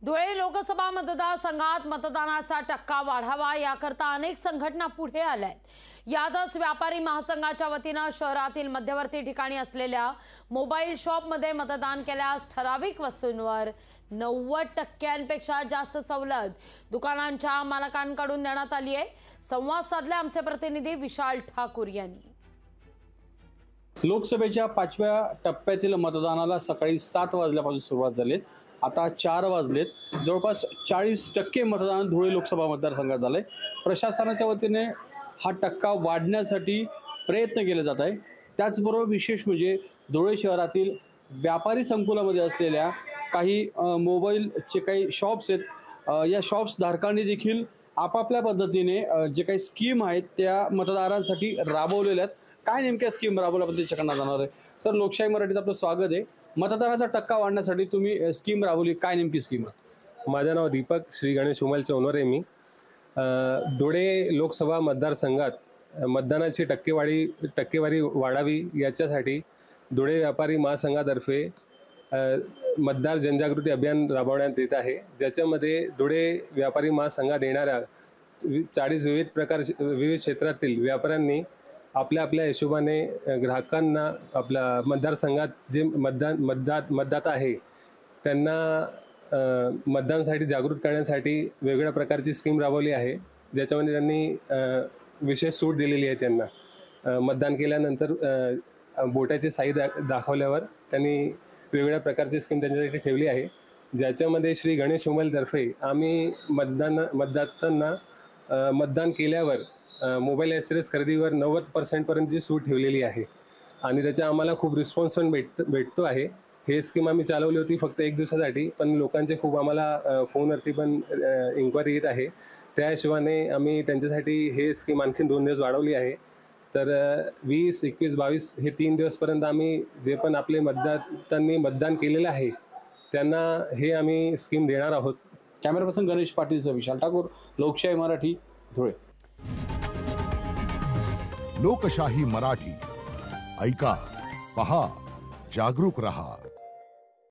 धुळे लोकसभा मतदारसंघात मतदानाचा टक्का वाढावा याकरता अनेक संघटना पुढे आल्या आहेत। यातच व्यापारी महासंघाच्या वतीने शहरातील मध्यवर्ती ठिकाणी असलेल्या मोबाईल शॉपमध्ये मतदान केल्यास ठराविक वस्तूंवर 90% जास्त सवलत दुकानांच्या मालकांकडून देण्यात आली आहे। संवाद साधले आमचे प्रतिनिधी विशाल ठाकूर यांनी। लोकसभेच्या 5व्या टप्प्यातील मतदानाला सकाळी 7 वाजल्यापासून सुरुवात झाली। आता 4 वाजलेत। जवळपास 40% मतदान धुळे लोकसभा मतदारसंघात झाले। प्रशासनाच्या वतीने हा टक्का वाढण्यासाठी प्रयत्न केले जात आहे। त्याचबरोबर विशेष म्हणजे धुळे शहरातील व्यापारी संकुलामध्ये असलेल्या काही मोबाईलचे काही शॉप्स आहेत, या शॉप्स धारकांनी देखील आपापल्या पद्धतीने जे काही स्कीम आहेत त्या मतदारांसाठी राबवलेल्या आहेत। काय नेमक्या स्कीम राबवल्याबद्दल चर्चा जाणार आहे। तर लोकशाही मराठीत आपलं स्वागत आहे। मतदानाचा टक्का वाढण्यासाठी तुम्ही स्कीम राबवली, काय नेमकी स्कीम आहे? माझं नाव दीपक श्री गणेश उमल चौनरे। मी धुळे लोकसभा मतदारसंघात मतदानाची टक्केवारी वाढावी याच्यासाठी धुळे व्यापारी महासंघातर्फे मतदार जनजागृती अभियान राबवण्यात येत आहे, ज्याच्यामध्ये धुळे व्यापारी महासंघात येणाऱ्या 40 विविध क्षेत्रातील व्यापाऱ्यांनी आपल्या हिशोबाने ग्राहकांना आपल्या मतदारसंघात जे मतदाता आहे त्यांना मतदानासाठी जागृत करण्यासाठी वेगवेगळ्या प्रकारची स्कीम राबवली आहे, ज्याच्यामध्ये त्यांनी विशेष सूट दिलेली आहे। त्यांना मतदान केल्यानंतर बोटाची साई दाखवल्यावर त्यांनी वेगवेगळ्या प्रकारची स्कीम त्यांच्यासाठी ठेवली आहे, ज्याच्यामध्ये श्री गणेश उमलतर्फे आम्ही मतदारांना मतदान केल्यावर मोबाईल ॲक्सेसरीज खरेदीवर 90% पर्यंतची सूट ठेवलेली आहे आणि त्याचा आम्हाला खूप रिस्पॉन्स पण भेटतो आहे। हे स्कीम आम्ही चालवली होती फक्त 1 दिवसासाठी, पण लोकांचे खूप आम्हाला फोनवरती पण इन्क्वायरी येत आहे। त्या हिशोबाने आम्ही त्यांच्यासाठी हे स्कीम आणखी 2 दिवस वाढवली आहे। तर 20, 21, 22 हे 3 दिवसपर्यंत आम्ही जे पण आपले मतदारांनी मतदान केलेलं आहे त्यांना हे आम्ही स्कीम देणार आहोत। कॅमेरा पर्सन गणेश पाटीलचा विशाल ठाकूर, लोकशाही मराठी, धुळे। लोकशाही मराठी ऐका, पहा, जागरूक रहा।